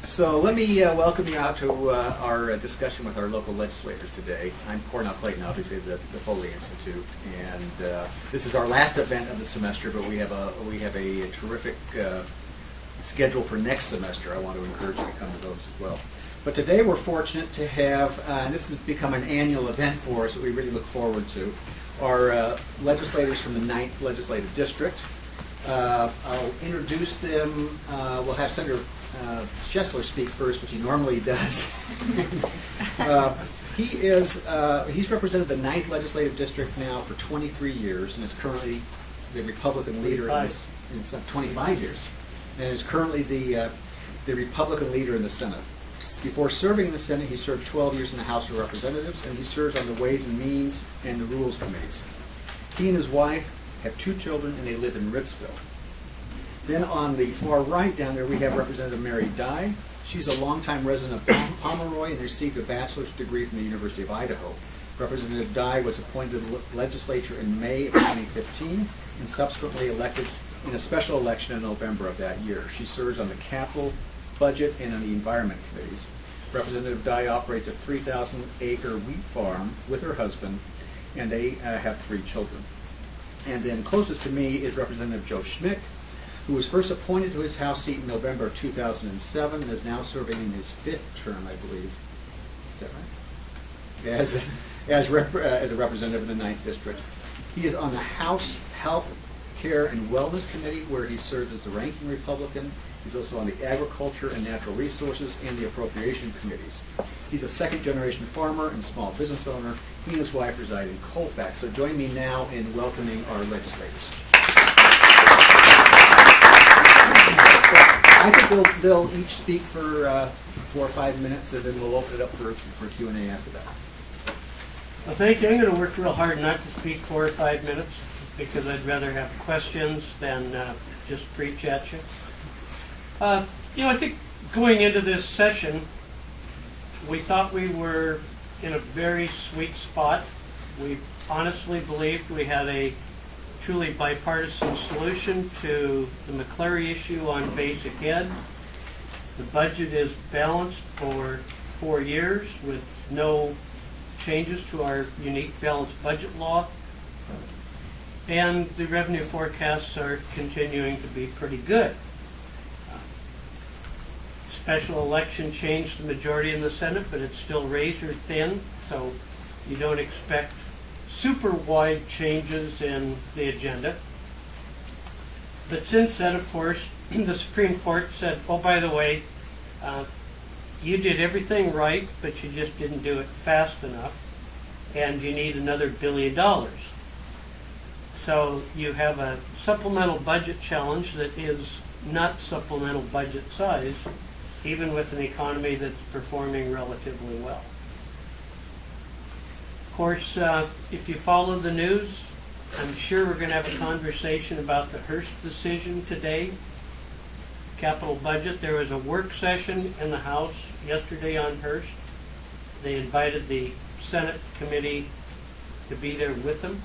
So let me welcome you out to our discussion with our local legislators today. I'm Cornell Clayton, obviously the Foley Institute, and this is our last event of the semester. But we have a terrific schedule for next semester. I want to encourage you to come to those as well. But today we're fortunate to have, and this has become an annual event for us that we really look forward to, our legislators from the 9th Legislative District. I'll introduce them. We'll have Senator Schessler speak first, which he normally does. He's represented the 9th Legislative District now for 23 years and is currently the Republican leader in 25 years, and is currently the Republican leader in the Senate. Before serving in the Senate, he served 12 years in the House of Representatives, and he serves on the Ways and Means and the Rules Committees. He and his wife have 2 children, and they live in Ritzville. Then on the far right down there, we have Representative Mary Dye. She's a longtime resident of Pomeroy and received a bachelor's degree from the University of Idaho. Representative Dye was appointed to the legislature in May of 2015 and subsequently elected in a special election in November of that year. She serves on the Capital, Budget, and on the Environment Committees. Representative Dye operates a 3,000-acre wheat farm with her husband, and they have 3 children. And then closest to me is Representative Joe Schmick, who was first appointed to his House seat in November of 2007 and is now serving in his 5th term, I believe. Is that right? As a representative in the 9th District. He is on the House Health, Care, and Wellness Committee, where he serves as the ranking Republican. He's also on the Agriculture and Natural Resources and the Appropriation Committees. He's a second-generation farmer and small business owner. He and his wife reside in Colfax. So join me now in welcoming our legislators. I think they'll each speak for 4 or 5 minutes, and then we'll open it up for Q&A after that. Well, thank you. I'm going to work real hard not to speak 4 or 5 minutes because I'd rather have questions than just preach at you. I think going into this session, we thought we were in a very sweet spot. We honestly believed we had a truly bipartisan solution to the McCleary issue on basic ed. The budget is balanced for 4 years with no changes to our unique balanced budget law. And the revenue forecasts are continuing to be pretty good. Special election changed the majority in the Senate, but it's still razor thin, so you don't expect super wide changes in the agenda. But since then, of course, the Supreme Court said, oh, by the way, you did everything right, but you just didn't do it fast enough, and you need another $1 billion. So you have a supplemental budget challenge that is not supplemental budget size, even with an economy that's performing relatively well. Of course, if you follow the news, I'm sure we're going to have a conversation about the Hearst decision today. Capital budget. There was a work session in the House yesterday on Hearst. They invited the Senate committee to be there with them.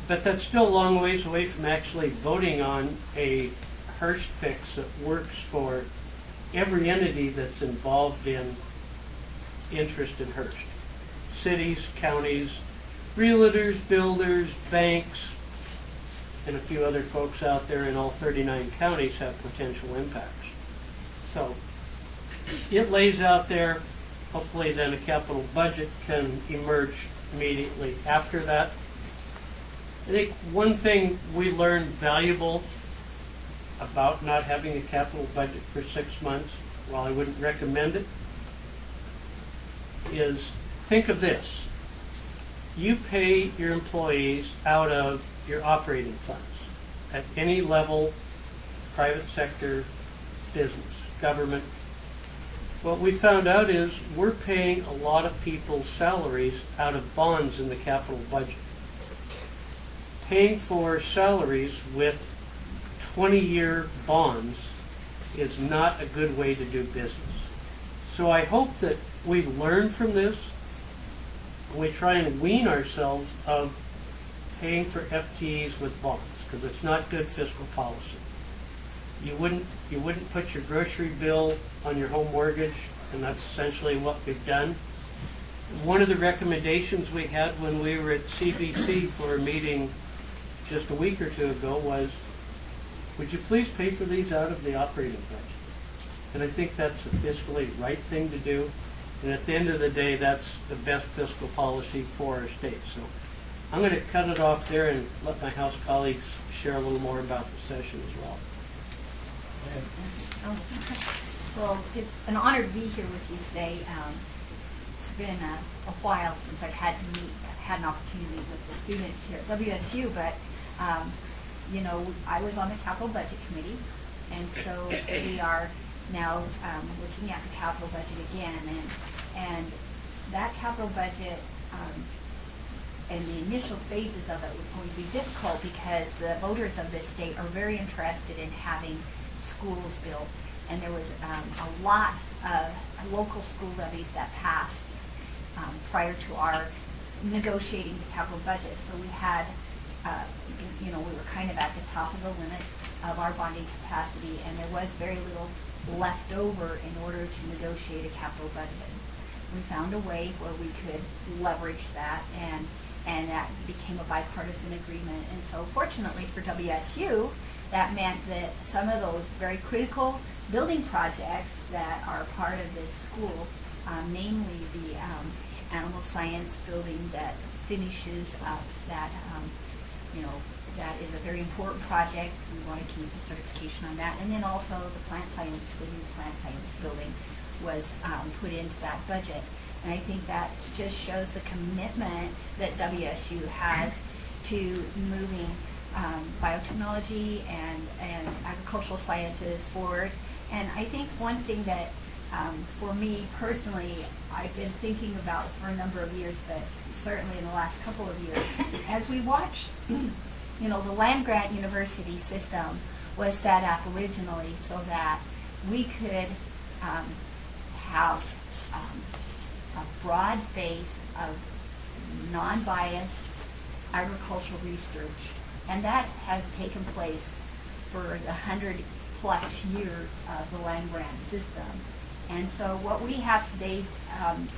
But that's still a long ways away from actually voting on a Hearst fix that works for every entity that's involved in interest in Hearst. Cities, counties, realtors, builders, banks, and a few other folks out there in all 39 counties have potential impacts. So it lays out there. Hopefully then a capital budget can emerge immediately after that. I think one thing we learned valuable about not having a capital budget for 6 months, while I wouldn't recommend it, is think of this. You pay your employees out of your operating funds at any level, private sector, business, government. What we found out is we're paying a lot of people's salaries out of bonds in the capital budget. Paying for salaries with 20-year bonds is not a good way to do business. So I hope that we've learned from this and we try and wean ourselves of paying for FTEs with bonds, because it's not good fiscal policy. you wouldn't put your grocery bill on your home mortgage, and that's essentially what we've done. One of the recommendations we had when we were at CBC for a meeting just a week or two ago was, would you please pay for these out of the operating budget? And I think that's the fiscally right thing to do. And at the end of the day, that's the best fiscal policy for our state. So I'm going to cut it off there and let my House colleagues share a little more about the session as well. Oh, well, it's an honor to be here with you today. It's been a while since I've had an opportunity with the students here at WSU, but you know, I was on the capital budget committee, and so we are now looking at the capital budget again, and that capital budget and the initial phases of it was going to be difficult because the voters of this state are very interested in having schools built, and there was a lot of local school levies that passed prior to our negotiating the capital budget. So we had, you know, we were kind of at the top of the limit of our bonding capacity, and there was very little left over in order to negotiate a capital budget. We found a way where we could leverage that, and that became a bipartisan agreement. And so fortunately for WSU, that meant that some of those very critical building projects that are part of this school, namely the animal science building that finishes up that, you know, that is a very important project. We want to keep the certification on that. And then also the plant science, the new plant science building was put into that budget. And I think that just shows the commitment that WSU has to moving biotechnology and agricultural sciences forward. And I think one thing that for me personally, I've been thinking about for a number of years, but certainly in the last couple of years, as we watch, you know, the land-grant university system was set up originally so that we could have a broad base of non-biased agricultural research, and that has taken place for the 100+ years of the land-grant system. And so what we have today is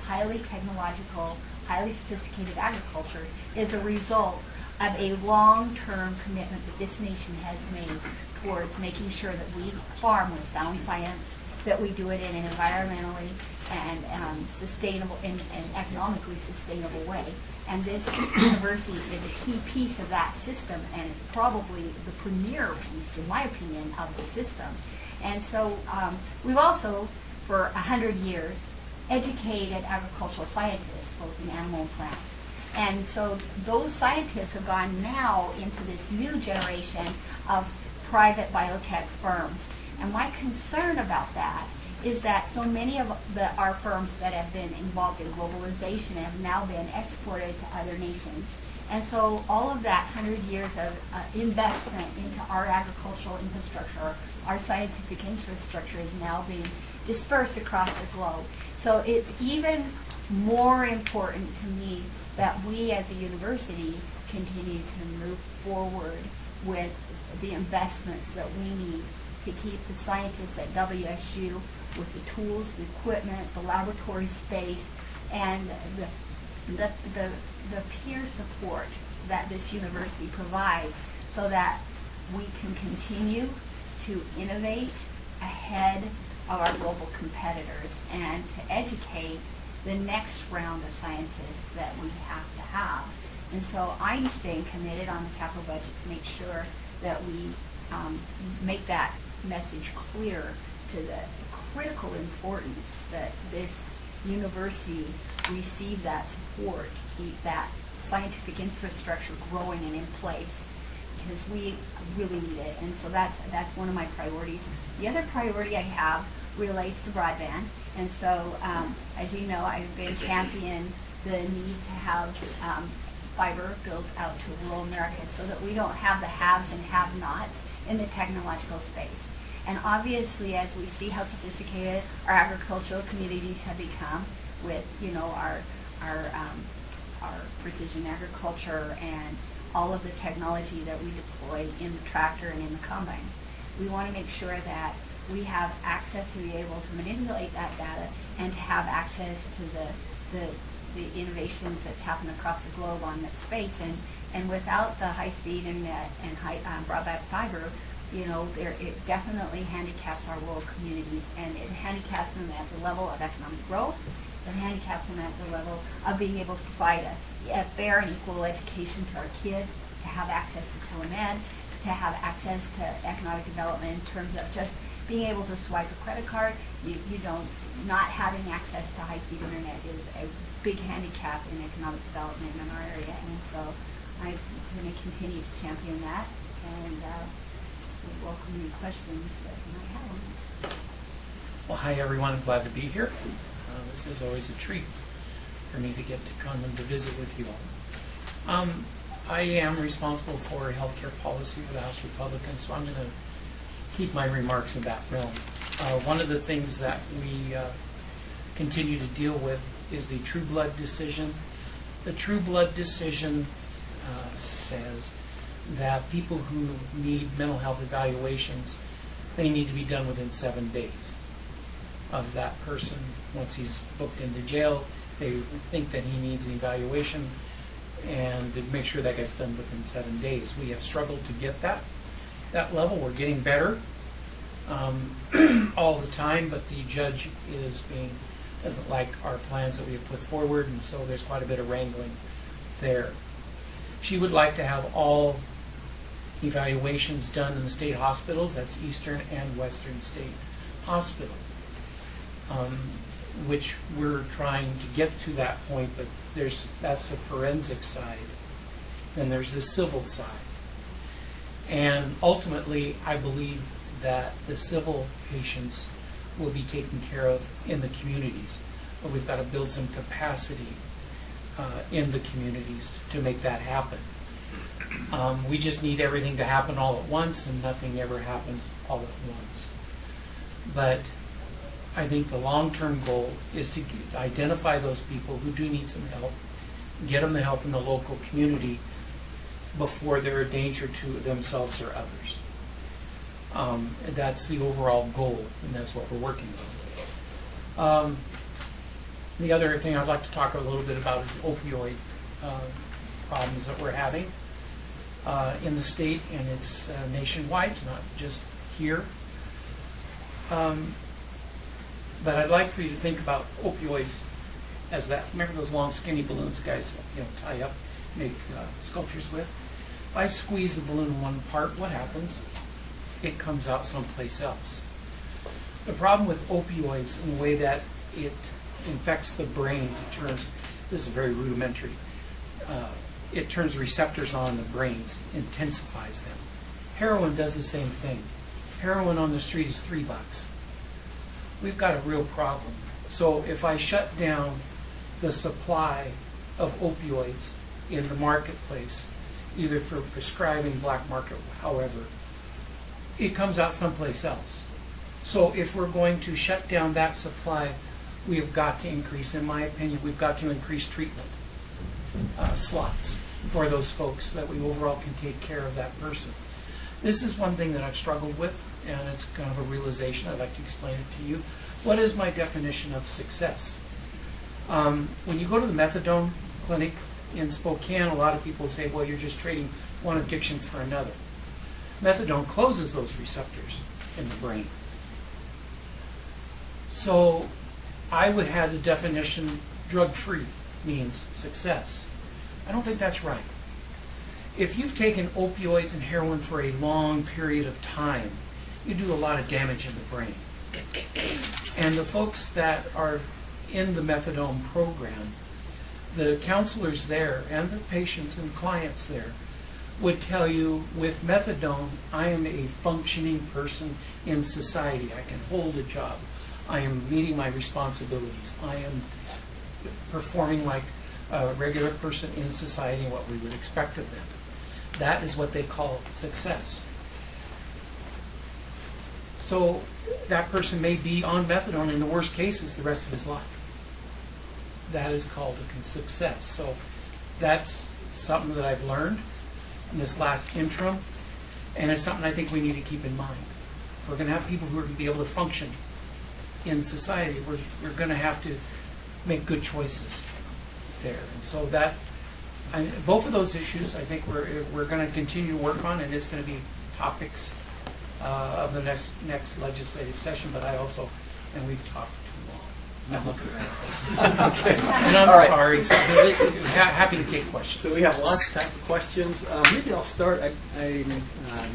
highly technological, highly sophisticated agriculture is a result of a long-term commitment that this nation has made towards making sure that we farm with sound science, that we do it in an environmentally and sustainable and economically sustainable way. And this university is a key piece of that system, and probably the premier piece, in my opinion, of the system. And so we've also, for 100 years, educated agricultural scientists, both in animal and plant. And so those scientists have gone now into this new generation of private biotech firms. And my concern about that is that so many of our firms that have been involved in globalization have now been exported to other nations. And so all of that 100 years of investment into our agricultural infrastructure, our scientific infrastructure is now being dispersed across the globe. So it's even more important to me that we as a university continue to move forward with the investments that we need to keep the scientists at WSU with the tools, the equipment, the laboratory space, and the peer support that this university provides so that we can continue to innovate ahead of our global competitors and to educate the next round of scientists that we have to have. And so I'm staying committed on the capital budget to make sure that we make that message clear to the critical importance that this university receive that support to keep that scientific infrastructure growing and in place, because we really need it. And so that's one of my priorities. The other priority I have relates to broadband. And so, as you know, I've been championing the need to have fiber built out to rural America so that we don't have the haves and have-nots in the technological space. And obviously, as we see how sophisticated our agricultural communities have become with, you know, our precision agriculture and all of the technology that we deploy in the tractor and in the combine, we want to make sure that we have access to be able to manipulate that data and to have access to the innovations that's happened across the globe on that space. And without the high-speed internet and broadband fiber, you know, it definitely handicaps our rural communities, and it handicaps them at the level of economic growth. It handicaps them at the level of being able to provide a fair and equal education to our kids, to have access to telemed, to have access to economic development in terms of just being able to swipe a credit card. Not having access to high-speed internet is a big handicap in economic development in our area, and so I'm going to continue to champion that, and would welcome any questions that you might have on that. Well, hi everyone. I'm glad to be here. This is always a treat for me to get to come and to visit with you all. I am responsible for healthcare policy for the House Republicans, so I'm going to keep my remarks in that realm. One of the things that we continue to deal with is the True Blood decision. The True Blood decision says that people who need mental health evaluations, they need to be done within 7 days of that person. Once he's booked into jail, they think that he needs an evaluation, and to make sure that gets done within 7 days. We have struggled to get that level. We're getting better all the time, but the judge doesn't like our plans that we have put forward, and so there's quite a bit of wrangling there. She would like to have all evaluations done in the state hospitals. That's Eastern and Western State Hospital, which we're trying to get to that point, but that's the forensic side. Then there's the civil side. And ultimately, I believe that the civil patients will be taken care of in the communities, but we've got to build some capacity in the communities to make that happen. We just need everything to happen all at once, and nothing ever happens all at once. But I think the long-term goal is to identify those people who do need some help, get them the help in the local community before they're a danger to themselves or others. That's the overall goal, and that's what we're working on. The other thing I'd like to talk a little bit about is opioid problems that we're having in the state, and it's nationwide, not just here. But I'd like for you to think about opioids as that. Remember those long, skinny balloons guys tie up, make sculptures with? If I squeeze the balloon in one part, what happens? It comes out someplace else. The problem with opioids in the way that it infects the brains, this is very rudimentary, it turns receptors on the brains, intensifies them. Heroin does the same thing. Heroin on the street is $3. We've got a real problem. So if I shut down the supply of opioids in the marketplace, either for prescribing, black market, however, it comes out someplace else. So if we're going to shut down that supply, we have got to increase, in my opinion, we've got to increase treatment slots for those folks, that we overall can take care of that person. This is one thing that I've struggled with, and it's kind of a realization. I'd like to explain it to you. What is my definition of success? When you go to the methadone clinic in Spokane, a lot of people say, well, you're just trading one addiction for another. Methadone closes those receptors in the brain. So I would have the definition drug-free means success. I don't think that's right. If you've taken opioids and heroin for a long period of time, you do a lot of damage in the brain. And the folks that are in the methadone program, the counselors there and the patients and clients there would tell you, with methadone, I am a functioning person in society. I can hold a job. I am meeting my responsibilities. I am performing like a regular person in society and what we would expect of them. That is what they call success. So that person may be on methadone in the worst cases the rest of his life. That is called a success. So that's something that I've learned in this last interim, and it's something I think we need to keep in mind. we're going to have people who are going to be able to function in society, we're going to have to make good choices there. And so that, both of those issues, I think we're going to continue to work on, and it's going to be topics of the next legislative session. But I also, and we've talked too long. I'm looking at it. And I'm All right. sorry. So happy to take questions. So we have lots of time for questions. Maybe I'll start. I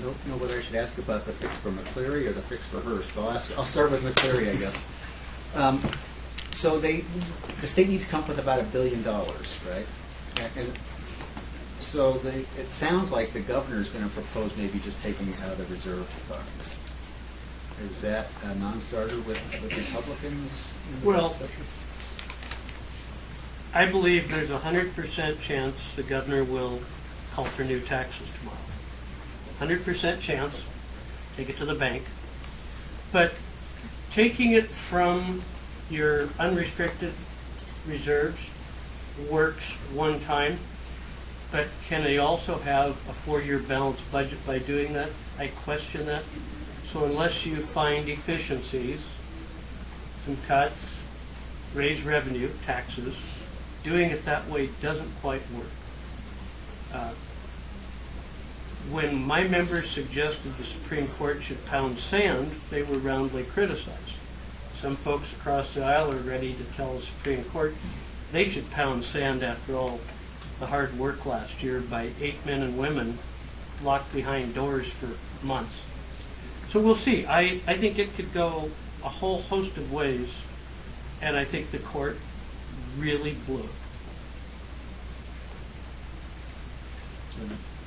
don't know whether I should ask about the fix for McCleary or the fix for Hearst. I'll start with McCleary, I guess. So the state needs to come up with about $1 billion, right? And so it sounds like the governor is going to propose maybe just taking it out of the reserve fund. Is that a non-starter with Republicans? Well, I believe there's a 100% chance the governor will call for new taxes tomorrow. 100% chance, take it to the bank. But taking it from your unrestricted reserves works one time, but can they also have a 4-year balanced budget by doing that? I question that. So unless you find efficiencies, some cuts, raise revenue, taxes, doing it that way doesn't quite work. When my members suggested the Supreme Court should pound sand, they were roundly criticized. Some folks across the aisle are ready to tell the Supreme Court they should pound sand after all the hard work last year by 8 men and women locked behind doors for months. So we'll see. I think it could go a whole host of ways, and I think the court really blew it.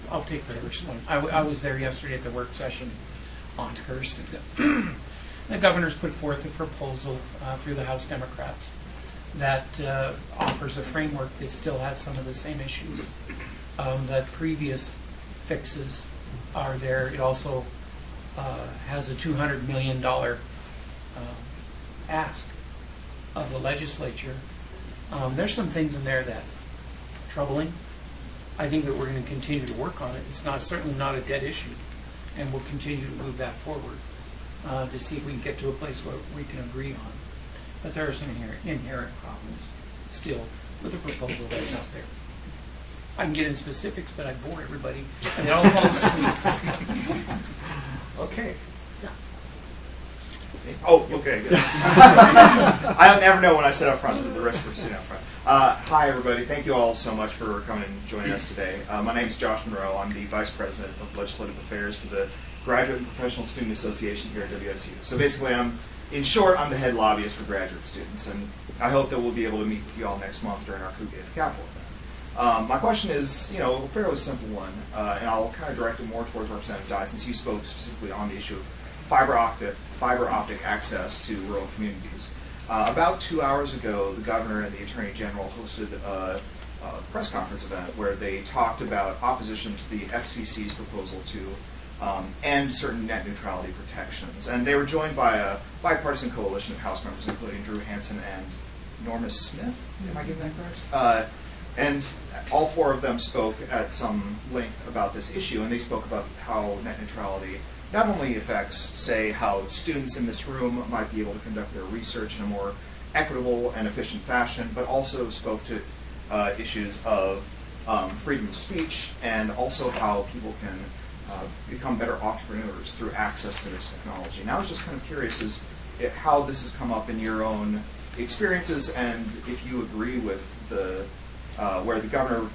I'll take the first one. I was there yesterday at the work session on Hearst. The governor's put forth a proposal through the House Democrats that offers a framework that still has some of the same issues that previous fixes are there. It also has a $200 million ask of the legislature. There's some things in there that are troubling. I think that we're going to continue to work on it. It's certainly not a dead issue, and we'll continue to move that forward to see if we can get to a place where we can agree on. But there are some inherent problems still with the proposal that's out there. I can get in specifics, but I bore everybody, and they all fall asleep. Okay. Oh, okay, good. I never know when I sit up front. This is the risk of sitting up front. Hi, everybody. Thank you all so much for coming and joining us today. My name is Josh Monroe. I'm the Vice President of Legislative Affairs for the Graduate and Professional Student Association here at WSU. So basically, in short, I'm the head lobbyist for graduate students, and I hope that we'll be able to meet with you all next month during our Cougar at the Capitol event. My question is, a fairly simple one, and I'll kind of direct it more towards Representative Dye, since you spoke specifically on the issue of fiber optic access to rural communities. About 2 hours ago, the governor and the attorney general hosted a press conference event where they talked about opposition to the FCC's proposal to end certain net neutrality protections. And they were joined by a bipartisan coalition of House members, including Drew Hansen and Norma Smith. Am I getting that correct? And all 4 of them spoke at some length about this issue, and they spoke about how net neutrality not only affects, say, how students in this room might be able to conduct their research in a more equitable and efficient fashion, but also spoke to issues of freedom of speech and also how people can become better entrepreneurs through access to this technology. And I was just kind of curious as how this has come up in your own experiences, and if you agree with where the governor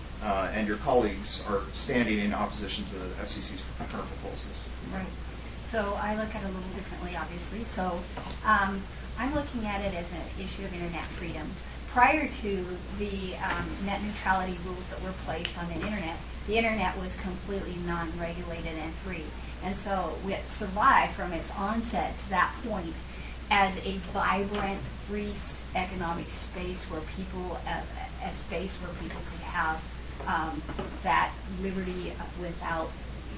and your colleagues are standing in opposition to the FCC's current proposals. Right. So I look at it a little differently, obviously. So I'm looking at it as an issue of internet freedom. Prior to the net neutrality rules that were placed on the internet was completely non-regulated and free. And so it survived from its onset to that point as a vibrant, free economic space where people, a space where people could have that liberty without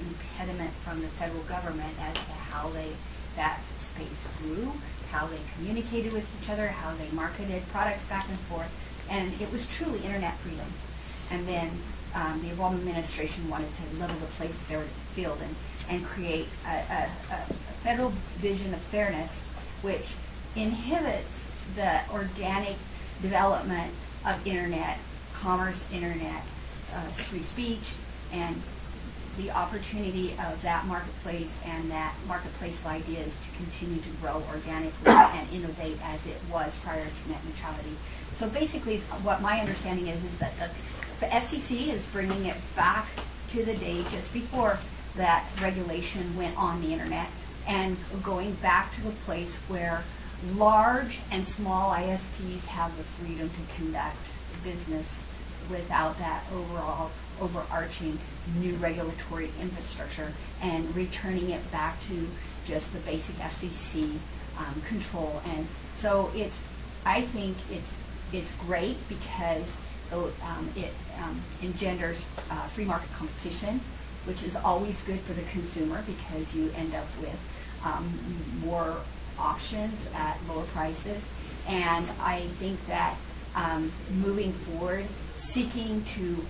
impediment from the federal government as to how that space grew, how they communicated with each other, how they marketed products back and forth, and it was truly internet freedom. And then the Obama administration wanted to level the playing field and create a federal vision of fairness which inhibits the organic development of internet, commerce, internet, free speech, and the opportunity of that marketplace and that marketplace of ideas to continue to grow organically and innovate as it was prior to net neutrality. So basically, what my understanding is that the FCC is bringing it back to the day just before that regulation went on the internet and going back to a place where large and small ISPs have the freedom to conduct business without that overarching new regulatory infrastructure, and returning it back to just the basic FCC control. And so I think it's great because it engenders free market competition, which is always good for the consumer because you end up with more options at lower prices. And I think that moving forward, seeking to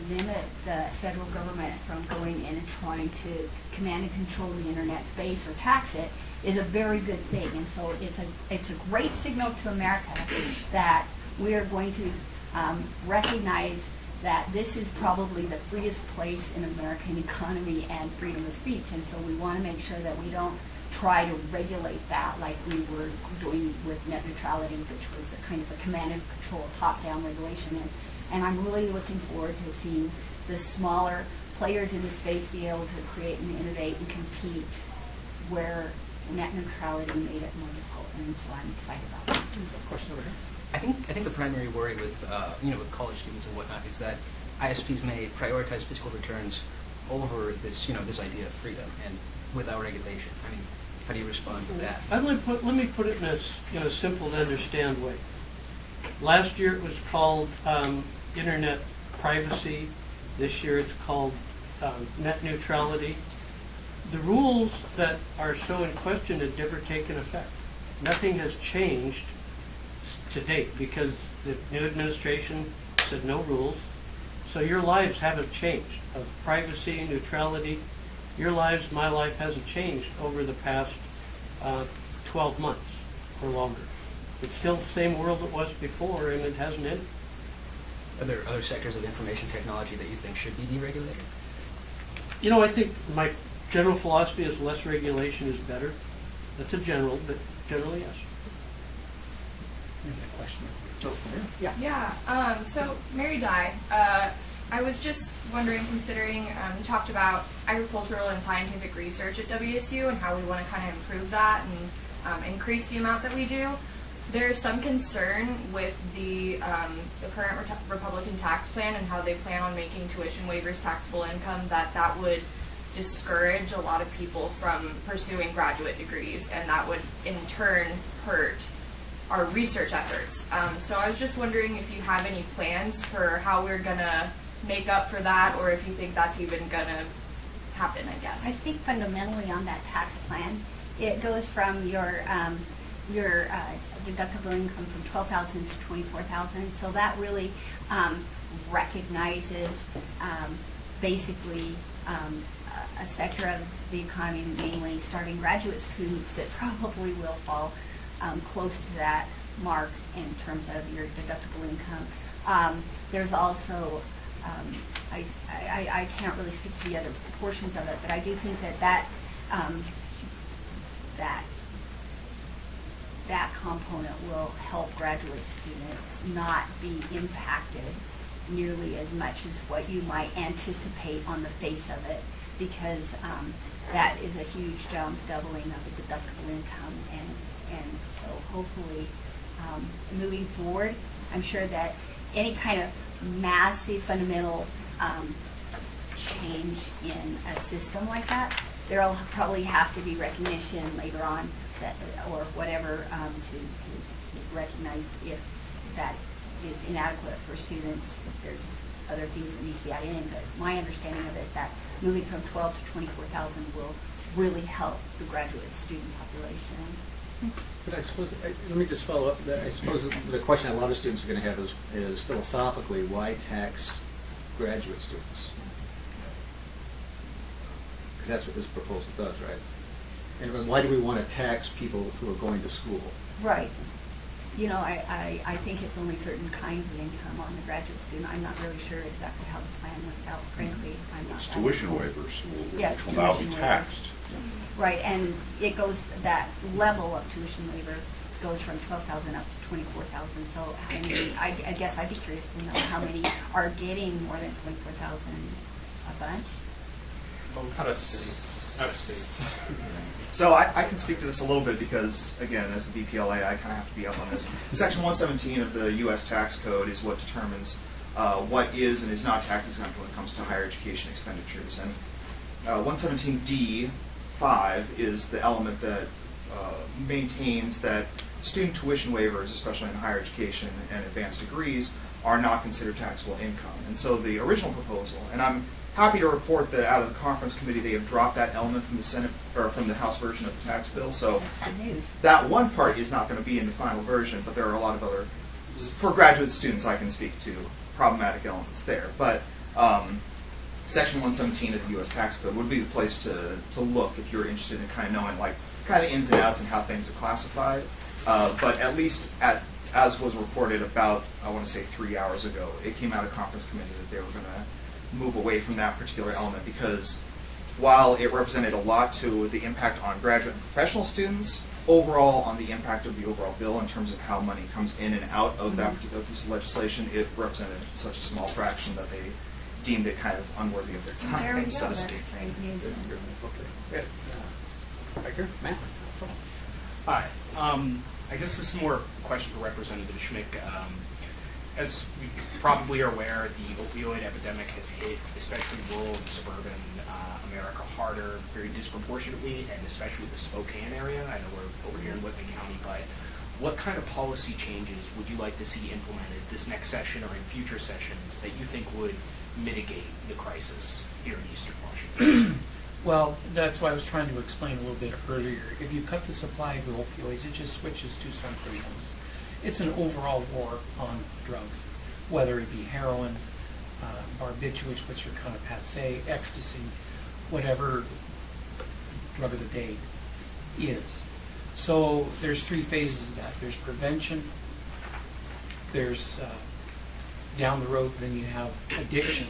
limit the federal government from going in and trying to command and control the internet space or tax it is a very good thing. And so it's a great signal to America that we are going to recognize that this is probably the freest place in American economy and freedom of speech. And so we want to make sure that we don't try to regulate that like we were doing with net neutrality, which was a kind of a command and control, top-down regulation. And I'm really looking forward to seeing the smaller players in the space be able to create and innovate and compete where net neutrality made it more difficult. And so I'm excited about that. Question over here. I think the primary worry with with college students and whatnot is that ISPs may prioritize fiscal returns over this this idea of freedom and without regulation. I mean, how do you respond to that? Let me put it in a simple to understand way. Last year it was called internet privacy. This year it's called net neutrality. The rules that are so in question have never taken effect. Nothing has changed to date because the new administration said no rules. So your lives haven't changed. Of privacy, neutrality, your lives, my life hasn't changed over the past 12 months or longer. It's still the same world it was before, and it hasn't ended. Are there other sectors of information technology that you think should be deregulated? I think my general philosophy is less regulation is better. That's a general, but generally, yes. Maybe a question. Oh, yeah. Yeah. So Mary Dye, I was just wondering, considering you talked about agricultural and scientific research at WSU and how we want to kind of improve that and increase the amount that we do. There's some concern with the current Republican tax plan and how they plan on making tuition waivers taxable income, that would discourage a lot of people from pursuing graduate degrees, and that would in turn hurt our research efforts. So I was just wondering if you have any plans for how we're going to make up for that, or if you think that's even going to happen, I guess. I think fundamentally on that tax plan, it goes from your deductible income from $12,000 to $24,000. So that really recognizes basically a sector of the economy, mainly starting graduate students, that probably will fall close to that mark in terms of your deductible income. There's also, I can't really speak to the other portions of it, but I do think that component will help graduate students not be impacted nearly as much as what you might anticipate on the face of it, because that is a huge jump, doubling of the deductible income, and so hopefully moving forward, I'm sure that any kind of massive fundamental change in a system like that, there'll probably have to be recognition later on that, or whatever, to recognize if that is inadequate for students, if there's other things that need to be added in. But my understanding of it, that moving from 12 to 24,000 will really help the graduate student population. But I suppose, let me just follow up. I suppose the question a lot of students are going to have is philosophically, why tax graduate students? Because that's what this proposal does, right? And why do we want to tax people who are going to school? Right. You know, I think it's only certain kinds of income on the graduate student. I'm not really sure exactly how the plan works out, frankly. I'm not. It's tuition waivers Yes, will now be tuition waivers. taxed. Right, and it goes, that level of tuition waiver goes from 12,000 up to 24,000. So I mean, I guess I'd be curious to know how many are getting more than 24,000 a bunch. Out of state. So I can speak to this a little bit because, again, as the BPLA, I kind of have to be up on this. Section 117 of the U.S. tax code is what determines what is and is not tax exempt when it comes to higher education expenditures. And 117D5 is the element that maintains that student tuition waivers, especially in higher education and advanced degrees, are not considered taxable income. And so the original proposal, and I'm happy to report that out of the conference committee they have dropped that element from the Senate or from the House version of the tax bill. So That's good news. that one part is not going to be in the final version, but there are a lot of other, for graduate students I can speak to, problematic elements there. But Section 117 of the U.S. tax code would be the place to look if you're interested in kind of knowing like kind of ins and outs and how things are classified. But at least as was reported about, I want to say 3 hours ago, it came out of conference committee that they were going to move away from that particular element because while it represented a lot to the impact on graduate and professional students, overall on the impact of the overall bill in terms of how money comes in and out of that particular piece of legislation, it represented such a small fraction that they deemed it kind of unworthy of their There we time, go, so to that's speak. great news. Okay. Riker? Matt? Hi. I guess this is more a question for Representative Schmick. As we probably are aware, the opioid epidemic has hit especially rural and suburban America harder, very disproportionately, and especially the Spokane area. I know we're over here in Whitman County, but what kind of policy changes would you like to see implemented this next session or in future sessions that you think would mitigate the crisis here in Eastern Washington? Well, that's why I was trying to explain a little bit earlier. If you cut the supply of opioids, it just switches to something else. It's an overall war on drugs, whether it be heroin, barbiturates, which are kind of passé, ecstasy, whatever drug of the day is. So there's three phases of that. There's prevention, there's down the road, then you have addiction,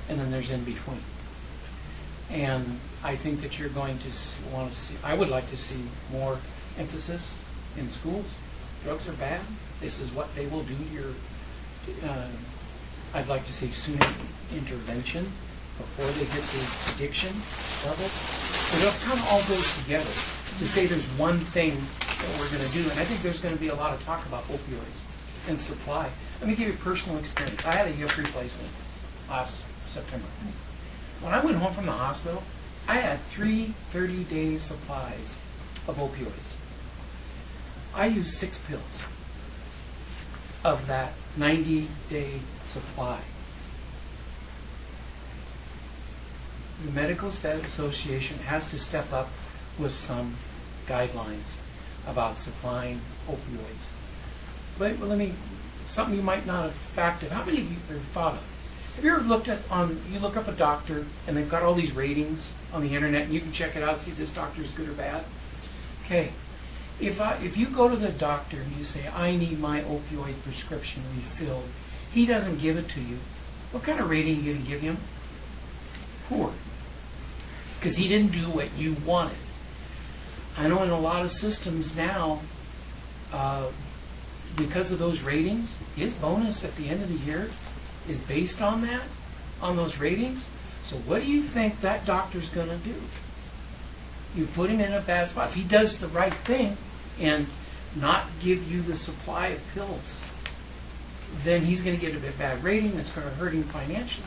and then there's in between. And I think that you're going to want to see, I would like to see more emphasis in schools. Drugs are bad. This is what they will do to your, I'd like to see sooner intervention before they hit the addiction level. But it kind of all goes together to say there's one thing that we're going to do. And I think there's going to be a lot of talk about opioids and supply. Let me give you a personal experience. I had a hip replacement last September. When I went home from the hospital, I had 3 30-day supplies of opioids. I used 6 pills of that 90-day supply. The Medical Staff Association has to step up with some guidelines about supplying opioids. But let me, something you might not have factored. How many of you have thought of? Have you ever looked at, you look up a doctor and they've got all these ratings on the internet and you can check it out, see if this doctor is good or bad? Okay. If you go to the doctor and you say, I need my opioid prescription refilled, he doesn't give it to you, what kind of rating are you going to give him? Poor. Because he didn't do what you wanted. I know in a lot of systems now, because of those ratings, his bonus at the end of the year is based on that, on those ratings. So what do you think that doctor's going to do? You put him in a bad spot. If he does the right thing and not give you the supply of pills, then he's going to get a bit bad rating that's going to hurt him financially.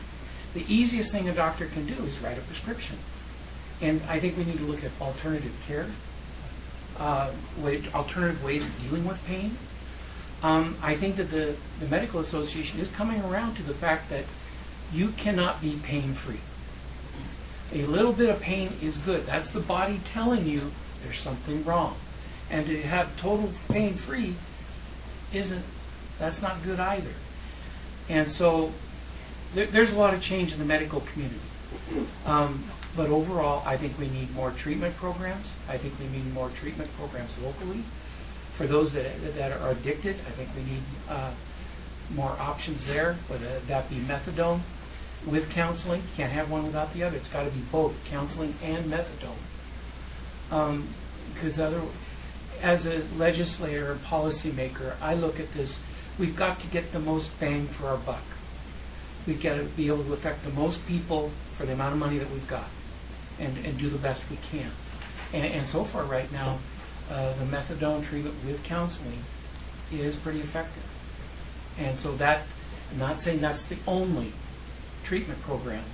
The easiest thing a doctor can do is write a prescription. And I think we need to look at alternative care, alternative ways of dealing with pain. I think that the Medical Association is coming around to the fact that you cannot be pain-free. A little bit of pain is good. That's the body telling you there's something wrong. And to have total pain-free that's not good either. And so there's a lot of change in the medical community. But overall, I think we need more treatment programs. I think we need more treatment programs locally. For those that are addicted, I think we need more options there, whether that be methadone with counseling. You can't have one without the other. It's got to be both counseling and methadone. Because as a legislator and policymaker, I look at this, we've got to get the most bang for our buck. We've got to be able to affect the most people for the amount of money that we've got and do the best we can. And so far right now, the methadone treatment with counseling is pretty effective. And so that, I'm not saying that's the only treatment program.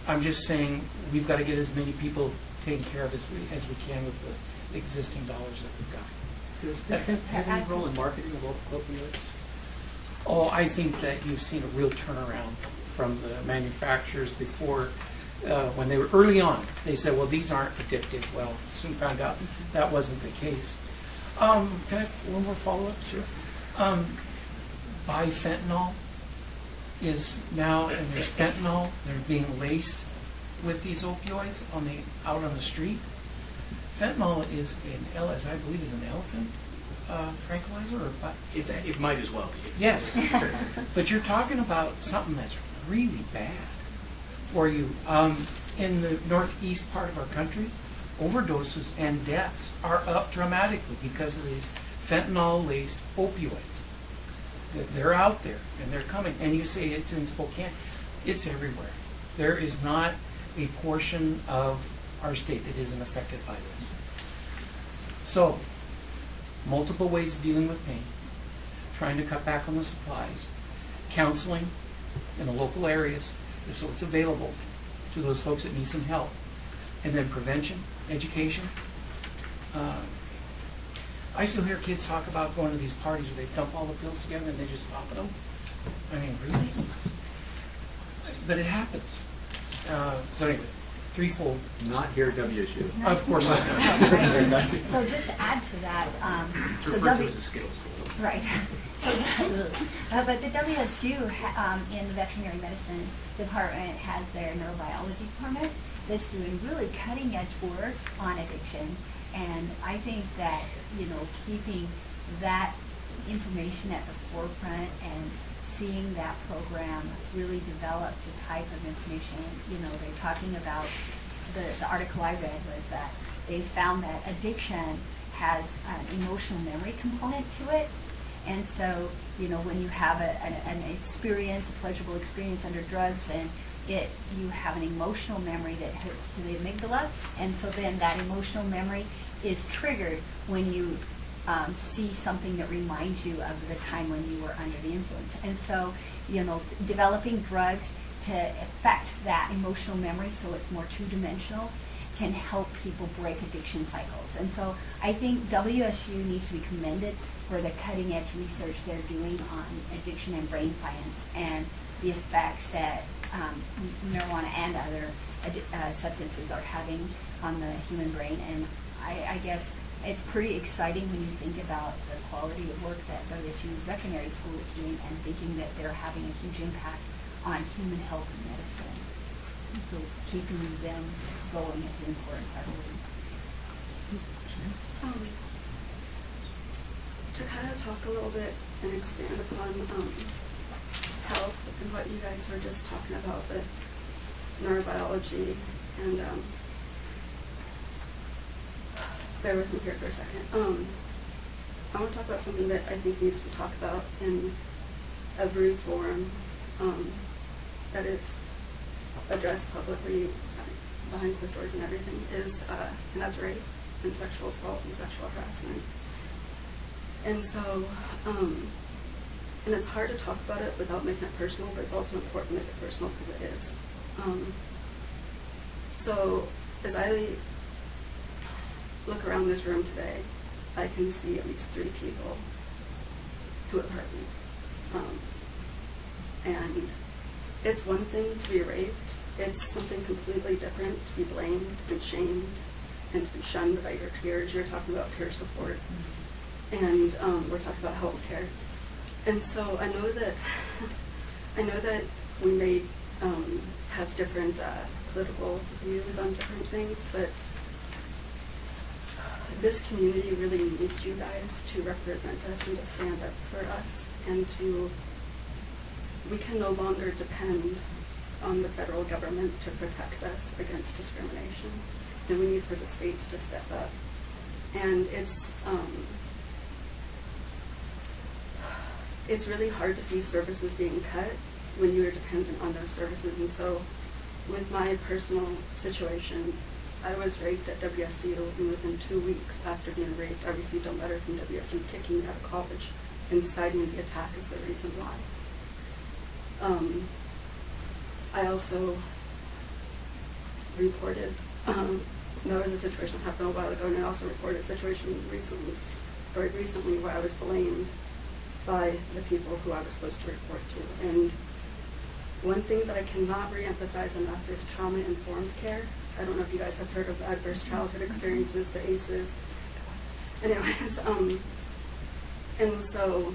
I'm just saying we've got to get as many people taken care of as we can with the existing dollars that we've got. Does that have any role in marketing of opioids? Oh, I think that you've seen a real turnaround from the manufacturers before. When they were early on, they said, well, these aren't addictive. Well, soon found out that wasn't the case. Can I have one more follow-up? Sure. Bifentanil is now, and there's fentanyl, they're being laced with these opioids out on the street. Fentanyl is as I believe is an elephant tranquilizer, It might as well be. yes, but you're talking about something that's really bad for you. In the northeast part of our country, overdoses and deaths are up dramatically because of these fentanyl-laced opioids. They're out there and they're coming. And you say it's in Spokane. It's everywhere. There is not a portion of our state that isn't affected by this. So, multiple ways of dealing with pain, trying to cut back on the supplies, counseling in the local areas so it's available to those folks that need some help, and then prevention, education. I still hear kids talk about going to these parties where they dump all the pills together and they just pop them. I mean, really? But it happens. So anyway, threefold. Not here at WSU. Of course not. So just to add to that, It's so referred to as a Skittles school. right. So, but the WSU in the veterinary medicine department has their neurobiology department that's doing really cutting edge work on addiction. And I think that, keeping that information at the forefront and seeing that program really develop the type of information, they're talking about, the article I read was that they found that addiction has an emotional memory component to it. And so, when you have an experience, a pleasurable experience under drugs, then you have an emotional memory that hits to the amygdala, and so then that emotional memory is triggered when you see something that reminds you of the time when you were under the influence. And so, developing drugs to affect that emotional memory so it's more two-dimensional can help people break addiction cycles. And so I think WSU needs to be commended for the cutting-edge research they're doing on addiction and brain science and the effects that marijuana and other substances are having on the human brain. And I guess it's pretty exciting when you think about the quality of work that WSU Veterinary School is doing and thinking that they're having a huge impact on human health and medicine. And so keeping them going is an important priority. To kind of talk a little bit and expand upon health and what you guys were just talking about with neurobiology and bear with me here for a second. I want to talk about something that I think needs to be talked about in every forum that is addressed publicly, behind closed doors and everything, and that's rape and sexual assault and sexual harassment. And so, and it's hard to talk about it without making it personal, but it's also important to make it personal because it is. So as I look around this room today, I can see at least 3 people who have hurt me. And it's one thing to be raped. It's something completely different to be blamed and shamed and to be shunned by your peers. You're talking about peer support. And we're talking about health care. And so I know that we may have different political views on different things, but this community really needs you guys to represent us and to stand up for us, and we can no longer depend on the federal government to protect us against discrimination, and we need for the states to step up. And it's really hard to see services being cut when you are dependent on those services. And so with my personal situation, I was raped at WSU, and within 2 weeks after being raped, I received a letter from WSU kicking me out of college and citing the attack as the reason why. I also reported, there was a situation that happened a while ago, and I also reported a situation very recently where I was blamed by the people who I was supposed to report to. And one thing that I cannot reemphasize enough is trauma-informed care. I don't know if you guys have heard of adverse childhood experiences, the ACEs. Anyways, and so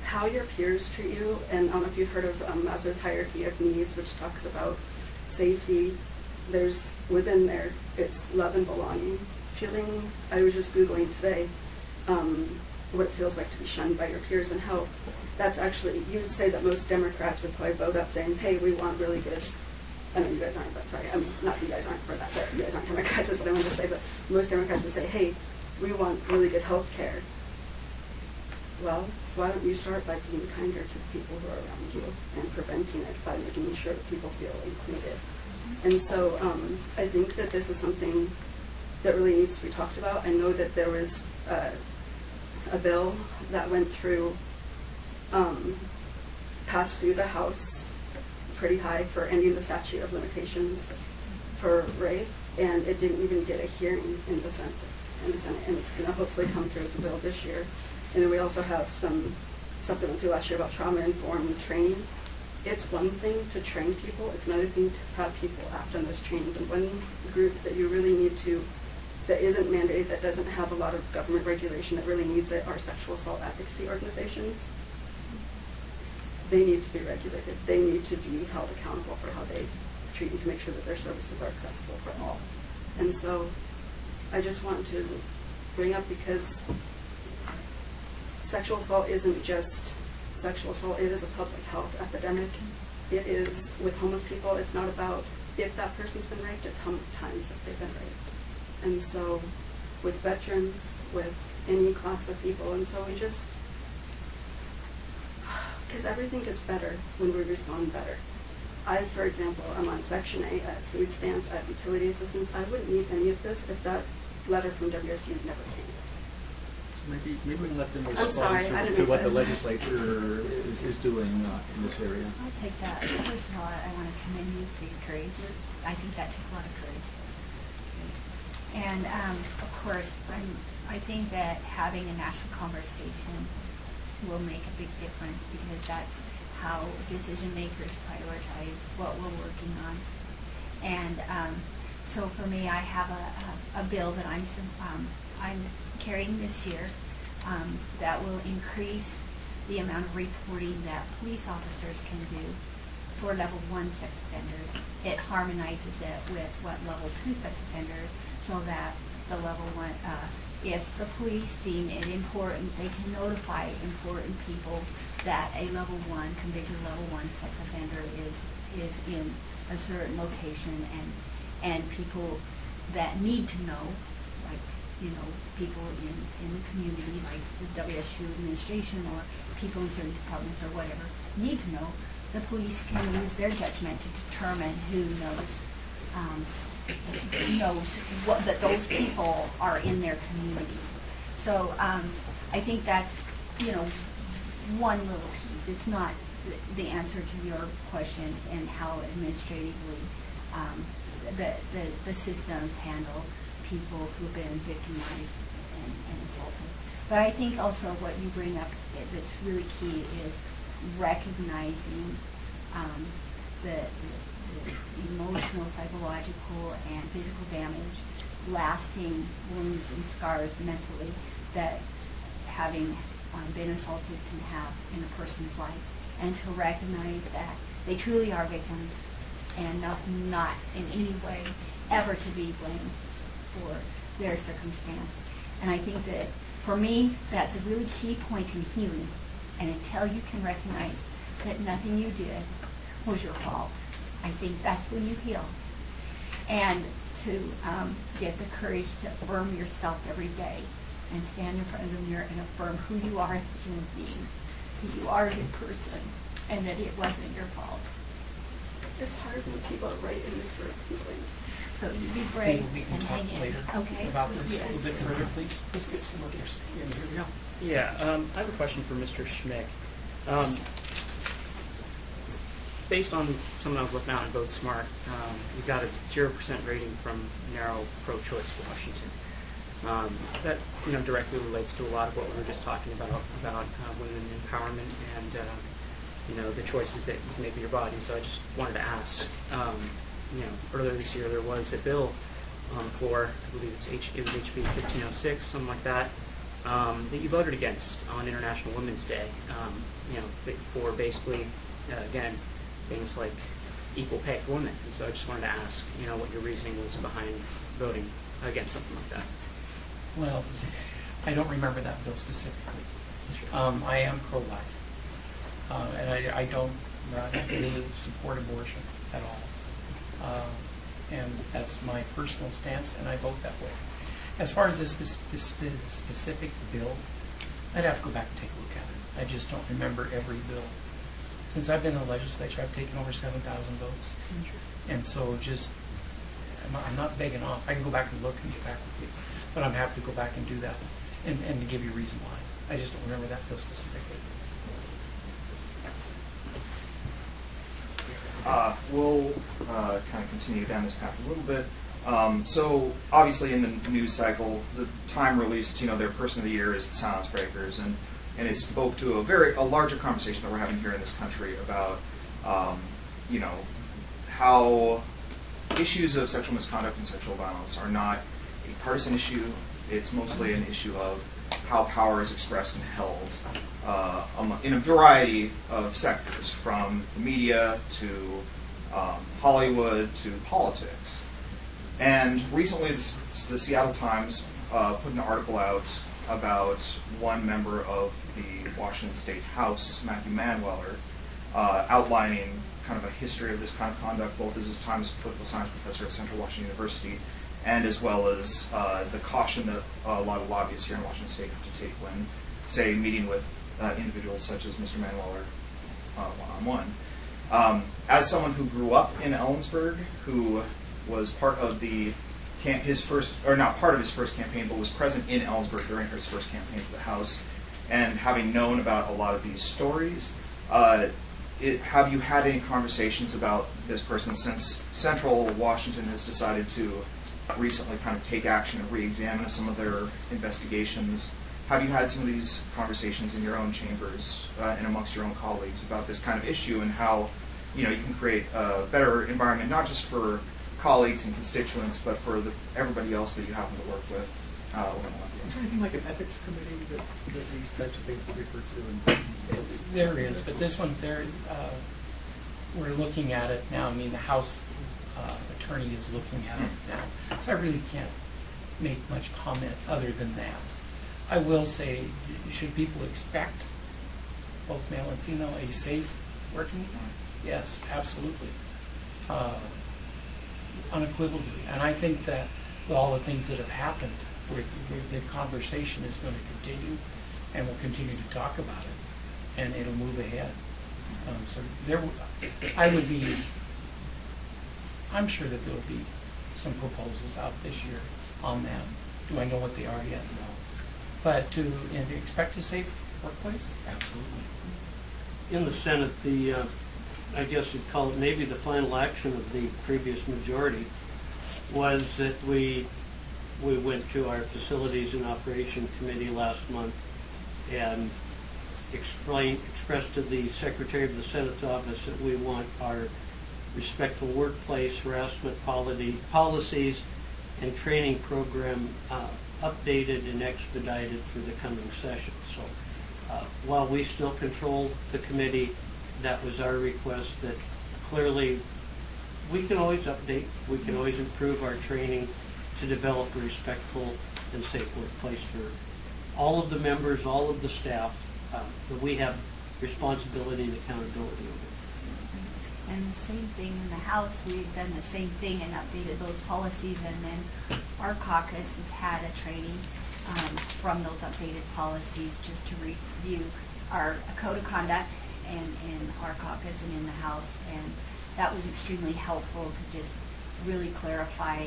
how your peers treat you, and I don't know if you've heard of Maslow's hierarchy of needs, which talks about safety. There's, within there, it's love and belonging. Feeling, I was just Googling today, what it feels like to be shunned by your peers, and how that's actually, you would say that most Democrats would probably vote up saying, hey, we want really good, I know you guys aren't, but sorry, not that you guys aren't for that, but you guys aren't Democrats, is what I wanted to say, but most Democrats would say, hey, we want really good health care. Well, why don't you start by being kinder to the people who are around you and preventing it by making sure that people feel included. And so I think that this is something that really needs to be talked about. I know that there was a bill that went through, passed through the House pretty high for ending the statute of limitations for rape, and it didn't even get a hearing in the Senate, and it's going to hopefully come through as a bill this year. And then we also have something went through last year about trauma-informed training. It's one thing to train people, it's another thing to have people act on those trainings. And one group that you really need to, that isn't mandated, that doesn't have a lot of government regulation, that really needs it, are sexual assault advocacy organizations. They need to be regulated. They need to be held accountable for how they treat you, to make sure that their services are accessible for all. And so I just want to bring up, because sexual assault isn't just sexual assault, it is a public health epidemic. It is, with homeless people, it's not about if that person's been raped, it's how many times that they've been raped. And so with veterans, with any class of people, and so we just, because everything gets better when we respond better. I, for example, I'm on Section 8, I have food stamps, I have utility assistance. I wouldn't need any of this if that letter from WSU never came. Maybe we can let them I'm sorry, I respond didn't to mean what to- the legislature is doing in this area. I'll take that. First of all, I want to commend you for your courage. I think that took a lot of courage. And of course, I think that having a national conversation will make a big difference, because that's how decision makers prioritize what we're working on. And so for me, I have a bill that I'm carrying this year that will increase the amount of reporting that police officers can do for level 1 sex offenders. It harmonizes it with what level 2 sex offenders, so that the level 1, if the police deem it important, they can notify important people that a level 1, convicted level 1 sex offender is in a certain location, and people that need to know, like, people in the community, like the WSU administration or people in certain departments or whatever, need to know. The police can use their judgment to determine who knows what, that those people are in their community. So I think that's, one little piece. It's not the answer to your question and how administratively the systems handle people who've been victimized and assaulted. But I think also what you bring up that's really key is recognizing the emotional, psychological, and physical damage, lasting wounds and scars mentally that having been assaulted can have in a person's life, and to recognize that they truly are victims, and not in any way ever to be blamed for their circumstance. And I think that for me, that's a really key point in healing. And until you can recognize that nothing you did was your fault, I think that's when you heal. And to get the courage to affirm yourself every day and stand in front of the mirror and affirm who you are as a human being, who you are as a person, and that it wasn't your fault. It's hard when people are right in this group complain. So you be brave We can and talk hang in. later Okay? about this a Yes. little bit further, please. Let's get some others. Yeah, here we go. Yeah, I have a question for Mr. Schmick. Based on something I was looking at in Vote Smart, we got a 0% rating from narrow pro-choice Washington. That directly relates to a lot of what we were just talking about women empowerment and the choices that you can make with your body. So I just wanted to ask, earlier this year there was a bill on the floor, I believe it was HB 1506, something like that, that you voted against on International Women's Day. For basically, again, things like equal pay for women. And so I just wanted to ask, what your reasoning was behind voting against something like that. Well, I don't remember that bill specifically. I am pro-life, and I don't really support abortion at all. And that's my personal stance, and I vote that way. As far as this specific bill, I'd have to go back and take a look at it. I just don't remember every bill. Since I've been in the legislature, I've taken over 7,000 votes. And so I'm not begging off. I can go back and look and get back with you. But I'm happy to go back and do that and to give you a reason why. I just don't remember that bill specifically. We'll kind of continue down this path a little bit. So obviously in the news cycle, the Time released, their Person of the Year is the Silence Breakers, and it spoke to a larger conversation that we're having here in this country about, how issues of sexual misconduct and sexual violence are not a partisan issue. It's mostly an issue of how power is expressed and held in a variety of sectors, from the media to Hollywood to politics. And recently, the Seattle Times put an article out about one member of the Washington State House, Matthew Manweller, outlining kind of a history of this kind of conduct, both as his time as a political science professor at Central Washington University, and as well as the caution that a lot of lobbyists here in Washington State have to take when, say, meeting with individuals such as Mr. Manweller one-on-one. As someone who grew up in Ellensburg, who was part of his first campaign, but was present in Ellensburg during his first campaign for the House, and having known about a lot of these stories, have you had any conversations about this person since Central Washington has decided to recently kind of take action and re-examine some of their investigations? Have you had some of these conversations in your own chambers and amongst your own colleagues about this kind of issue and how you can create a better environment, not just for colleagues and constituents, but for everybody else that you happen to work with? Is there anything like an ethics committee that these types of things be referred to? There is, but this one, we're looking at it now. I mean, the House attorney is looking at it now. So I really can't make much comment other than that. I will say, should people expect, both male and female, a safe working environment? Yes, absolutely. Unequivocally. And I think that with all the things that have happened, the conversation is going to continue, and we'll continue to talk about it, and it'll move ahead. I'm sure that there'll be some proposals out this year on that. Do I know what they are yet? No. But to expect a safe workplace? Absolutely. In the Senate, I guess you'd call it maybe the final action of the previous majority was that we went to our Facilities and Operation Committee last month and expressed to the Secretary of the Senate's office that we want our respectful workplace harassment policies and training program updated and expedited for the coming session. So while we still control the committee, that was our request, that clearly we can always update, we can always improve our training to develop a respectful and safe workplace for all of the members, all of the staff, that we have responsibility and accountability over. And the same thing in the House, we've done the same thing and updated those policies, and then our caucus has had a training from those updated policies just to review our code of conduct and in our caucus and in the House, and that was extremely helpful to just really clarify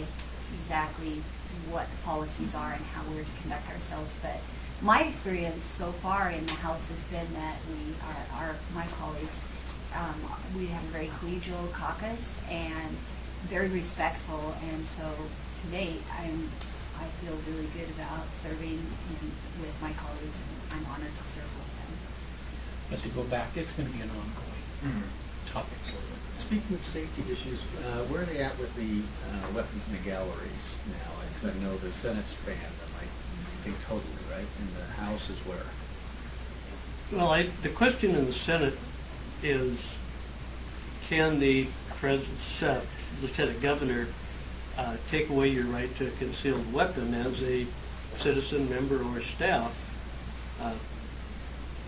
exactly what the policies are and how we're to conduct ourselves. But my experience so far in the House has been that my colleagues, we have a very collegial caucus and very respectful, and so to date, I feel really good about serving with my colleagues, and I'm honored to serve with them. As we go back, it's going to be an ongoing topic. Speaking of safety issues, where are they at with the weapons in the galleries now? Because I know the Senate's banned them, I think totally, right? And the House is where? Well, the question in the Senate is, can the Lieutenant Governor take away your right to a concealed weapon as a citizen, member, or staff?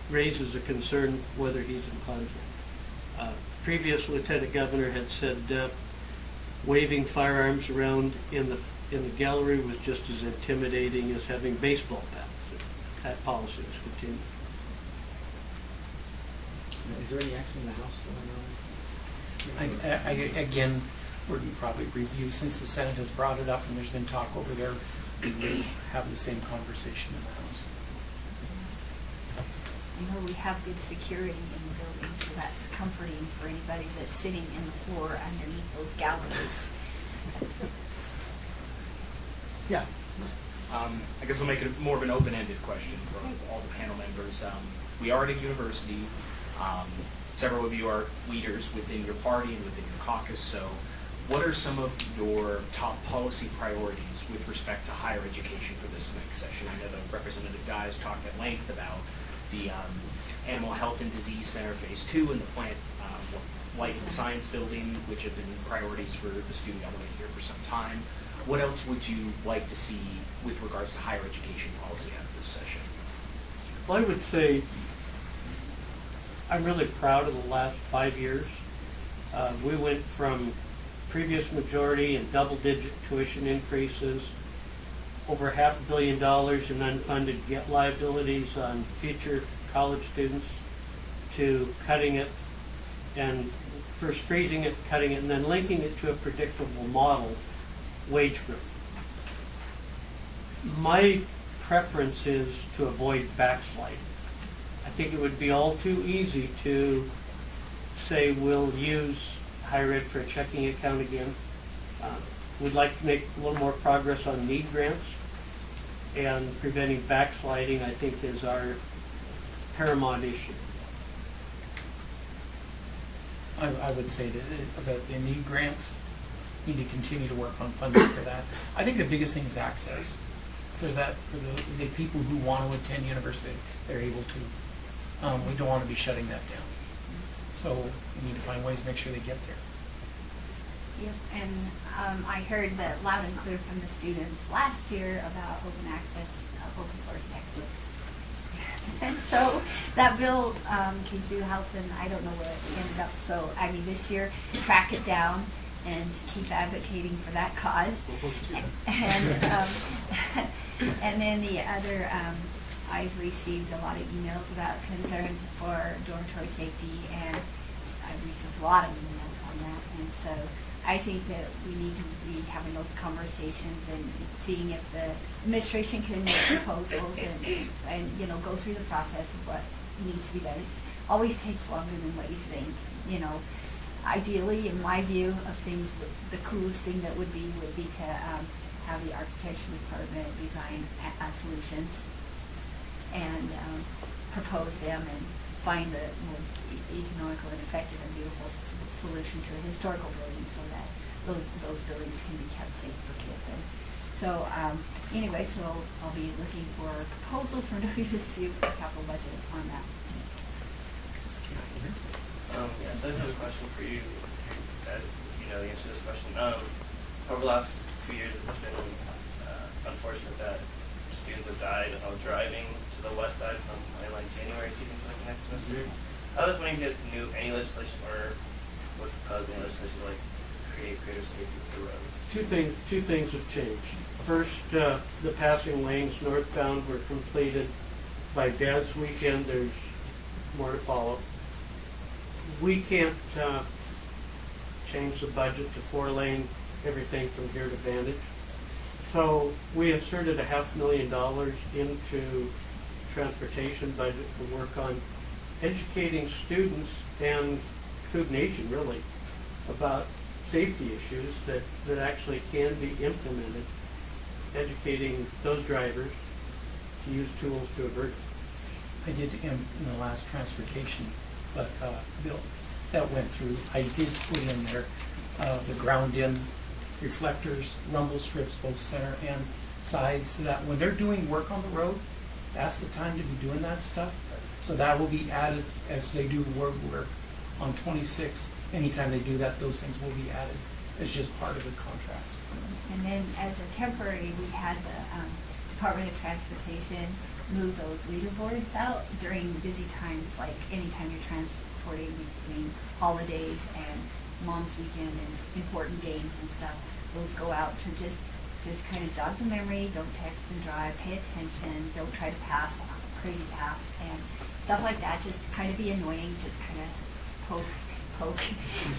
Raises a concern whether he's in conflict. Previous Lieutenant Governor had said waving firearms around in the gallery was just as intimidating as having baseball bats. That policy is continued. Is there any action in the House going on? Again, we're going to probably review, since the Senate has brought it up and there's been talk over there, we will have the same conversation in the House. I know we have good security in the building, so that's comforting for anybody that's sitting in the floor underneath those galleries. Yeah. I guess I'll make it more of an open-ended question for all the panel members. We are at a university. Several of you are leaders within your party and within your caucus, so what are some of your top policy priorities with respect to higher education for this next session? I know that Representative Dye has talked at length about the Animal Health and Disease Center Phase 2 and the Plant Life and Science Building, which have been priorities for the student government here for some time. What else would you like to see with regards to higher education policy out of this session? Well, I would say I'm really proud of the last 5 years. We went from previous majority and double-digit tuition increases, over $500 million in unfunded liabilities on future college students, to cutting it, and first freezing it, cutting it, and then linking it to a predictable model wage growth. My preference is to avoid backsliding. I think it would be all too easy to say we'll use higher ed for a checking account again. We'd like to make a little more progress on need grants, and preventing backsliding, I think, is our paramount issue. I would say that the need grants, need to continue to work on funding for that. I think the biggest thing is access. There's that for the people who want to attend university, they're able to. We don't want to be shutting that down. So we need to find ways to make sure they get there. Yep, and I heard that loud and clear from the students last year about open access, open source textbooks. And so that bill came through the House, and I don't know where it ended up. So I mean, this year, track it down and keep advocating for that cause. And then the other, I've received a lot of emails about concerns for dormitory safety, and I've received a lot of emails on that. And so I think that we need to be having those conversations and seeing if the administration can make proposals and you know, go through the process of what needs to be done. It always takes longer than what you think. You know, ideally, in my view of things, the coolest thing that would be to have the architecture department design solutions and propose them and find the most economical and effective and beautiful solution to a historical building so that those buildings can be kept safe for kids. And so anyway, so I'll be looking for proposals from WSU for capital budget on that. Yes, I just have a question for you. That, know the answer to this question. Over the last few years, it's been unfortunate that students have died while driving to the west side from like January season for like the next semester. I was wondering if you guys knew any legislation or would propose any legislation to like create greater safety with the roads. Two things have changed. First, the passing lanes northbound were completed by Dad's weekend. There's more to follow. We can't change the budget to 4-lane everything from here to Vantage. So we inserted $500,000 into transportation budget to work on educating students and Food Nation really about safety issues that actually can be implemented, educating those drivers to use tools to avert. I did in the last transportation bill that went through, I did put in there the ground-in reflectors, rumble strips, both center and sides, so that when they're doing work on the road, that's the time to be doing that stuff. So that will be added as they do road work on 26. Anytime they do that, those things will be added as just part of the contract. And then as a temporary, we had the Department of Transportation move those leader boards out during busy times, like anytime you're transporting between holidays and Mom's Weekend and important games and stuff. Those go out to just kind of jog the memory, don't text and drive, pay attention, don't try to pass crazy past and stuff like that. Just kind of be annoying, just kind of poke.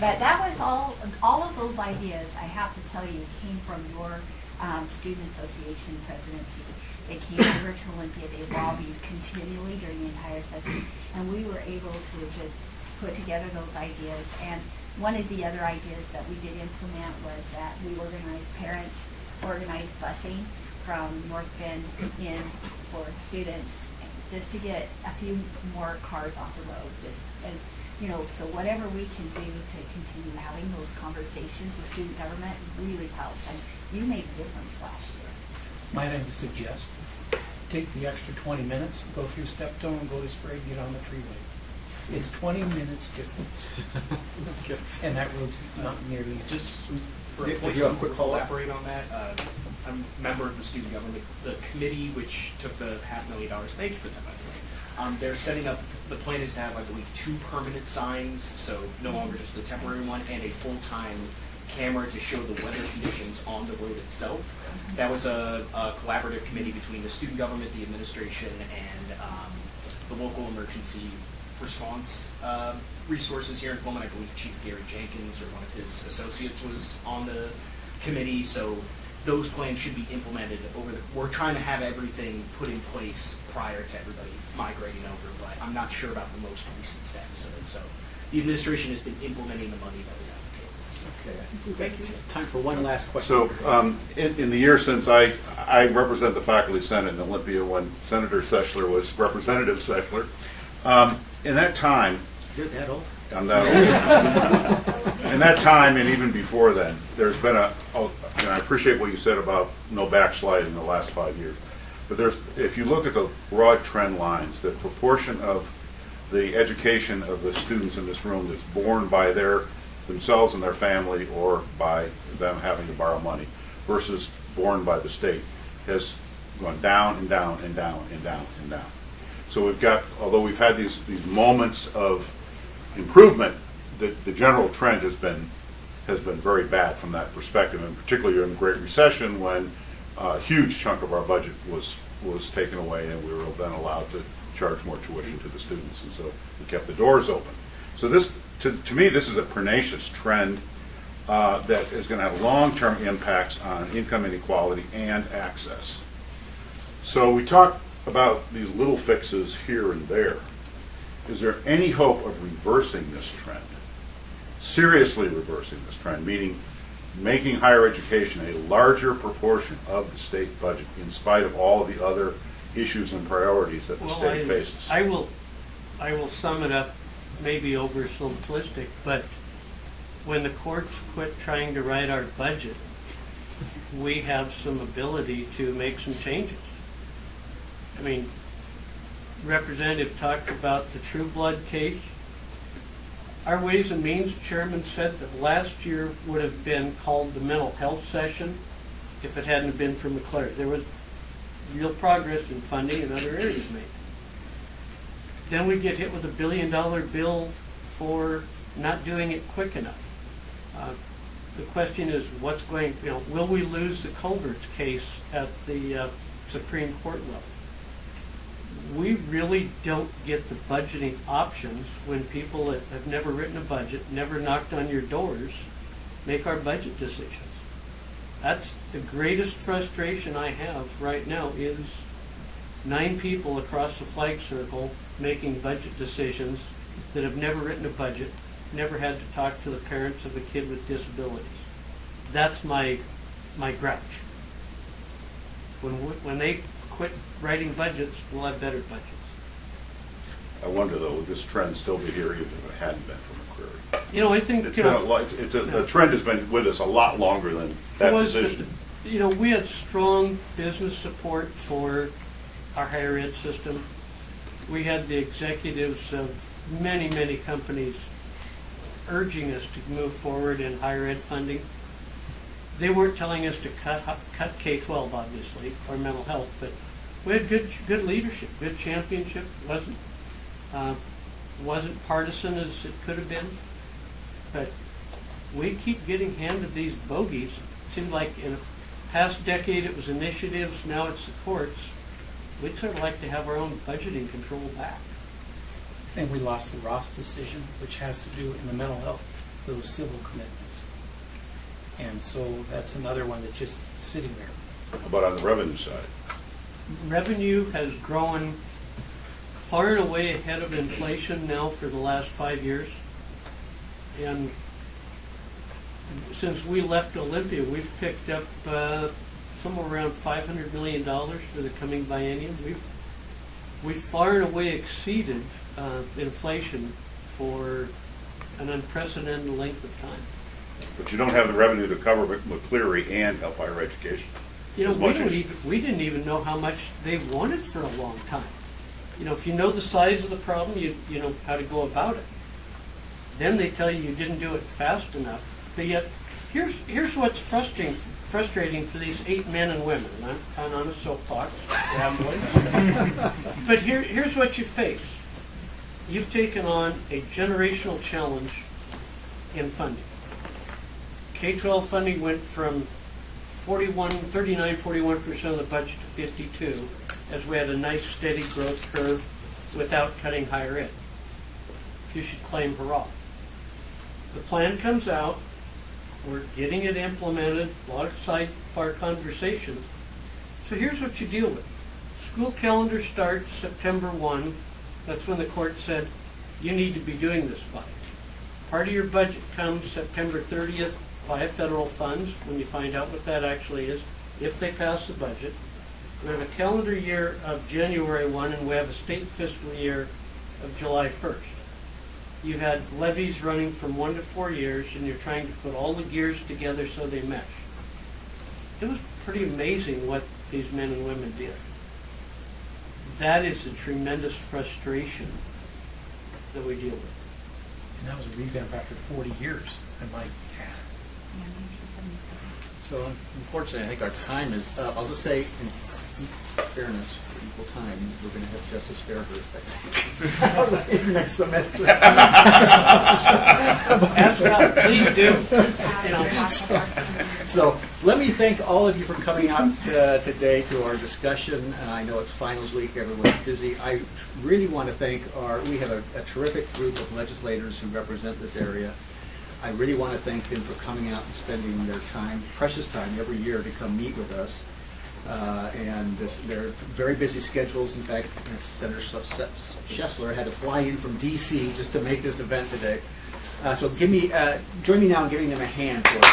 But that was all of those ideas, I have to tell you, came from your student association presidency. They came over to Olympia, they lobbied continually during the entire session, and we were able to just put together those ideas. And one of the other ideas that we did implement was that we organized busing from North Bend in for students, just to get a few more cars off the road, just as so whatever we can do to continue having those conversations with student government really helps. And you made a difference last year. Might I suggest, take the extra 20 minutes, go through Steptoe and go to Sprague, get on the freeway. It's 20 minutes difference. Okay. And that road's not nearly Just for a If point you have a to quick follow-up. elaborate on that, I'm a member of the student government, the committee which took the $500,000. Thank you for that, by the way. They're setting up. The plan is to have, I believe, 2 permanent signs, so no longer just the temporary one, and a full-time camera to show the weather conditions on the road itself. That was a collaborative committee between the student government, the administration, and the local emergency response resources here in Pullman. I believe Chief Gary Jenkins or one of his associates was on the committee, so those plans should be implemented we're trying to have everything put in place prior to everybody migrating over, but I'm not sure about the most recent status of it. So the administration has been implementing the money that was allocated. Okay. Thank you. Time for one last question. So, in the year since I represent the Faculty Senate in Olympia when Senator Sechler was Representative Sechler, in that time, You're that old? I'm that old. In that time, and even before then, there's been and I appreciate what you said about no backslide in the last 5 years. But if you look at the broad trend lines, the proportion of the education of the students in this room that's borne by themselves and their family or by them having to borrow money versus borne by the state has gone down and down and down and down and down. So we've got, although we've had these moments of improvement, the general trend has been very bad from that perspective, and particularly during the Great Recession when a huge chunk of our budget was taken away and we were then allowed to charge more tuition to the students, and so we kept the doors open. So this, to me, this is a pernicious trend that is going to have long-term impacts on income inequality and access. So we talk about these little fixes here and there. Is there any hope of reversing this trend? Seriously reversing this trend, meaning making higher education a larger proportion of the state budget in spite of all of the other issues and priorities that the state faces? I will sum it up, maybe over simplistic, but when the courts quit trying to write our budget, we have some ability to make some changes. I mean, Representative talked about the True Blood case. Our Ways and Means chairman said that last year would have been called the mental health session if it hadn't been for McCleary. There was real progress in funding in other areas made. Then we get hit with a $1 billion bill for not doing it quick enough. The question is, will we lose the culverts case at the Supreme Court level? We really don't get the budgeting options when people that have never written a budget, never knocked on your doors, make our budget decisions. That's the greatest frustration I have right now, is 9 people across the flag circle making budget decisions that have never written a budget, never had to talk to the parents of a kid with disabilities. That's my grouch. When they quit writing budgets, we'll have better budgets. I wonder though, would this trend still be here even if it hadn't been for McCleary? You know, I think The trend has been with us a lot longer than that decision. We had strong business support for our higher ed system. We had the executives of many, many companies urging us to move forward in higher ed funding. They weren't telling us to cut K-12, obviously, or mental health, but we had good leadership, good championship. Wasn't partisan as it could have been, but we keep getting handed these bogeys. It seemed like in the past decade it was initiatives, now it's the courts. We'd sort of like to have our own budgeting control back. And we lost the Ross decision, which has to do in the mental health, those civil commitments. And so that's another one that's just sitting there. How about on the revenue side? Revenue has grown far and away ahead of inflation now for the last 5 years. And since we left Olympia, we've picked up somewhere around $500 million for the coming biennium. We've far and away exceeded inflation for an unprecedented length of time. But you don't have the revenue to cover McCleary and help higher education. We didn't even know how much they wanted for a long time. If you know the size of the problem, you know how to go about it. Then they tell you didn't do it fast enough. But yet, here's what's frustrating for these 8 men and women. And I'm kind of on a soapbox, but here's what you face. You've taken on a generational challenge in funding. K-12 funding went from 41% of the budget to 52%, as we had a nice steady growth curve without cutting higher ed. You should claim hurrah. The plan comes out, we're getting it implemented, a lot of sidebar conversations. So here's what you deal with. School calendar starts September 1. That's when the court said, you need to be doing this by. Part of your budget comes September 30th via federal funds, when you find out what that actually is, if they pass the budget. We have a calendar year of January 1, and we have a state fiscal year of July 1st. You had levies running from 1 to 4 years, and you're trying to put all the gears together so they mesh. It was pretty amazing what these men and women did. That is a tremendous frustration that we deal with. And that was a revamp after 40 years. I'm like, Yeah, 1977. So unfortunately, I think our time is up. I'll just say, in fairness, for equal time, we're going to have Justice Fairhurst next semester. Ask about, please do. So let me thank all of you for coming out today to our discussion. I know it's finals week, everyone's busy. I really want to thank we have a terrific group of legislators who represent this area. I really want to thank them for coming out and spending their time, precious time, every year to come meet with us. They're very busy schedules. In fact, Senator Schessler had to fly in from D.C. just to make this event today. So join me now in giving them a hand for it.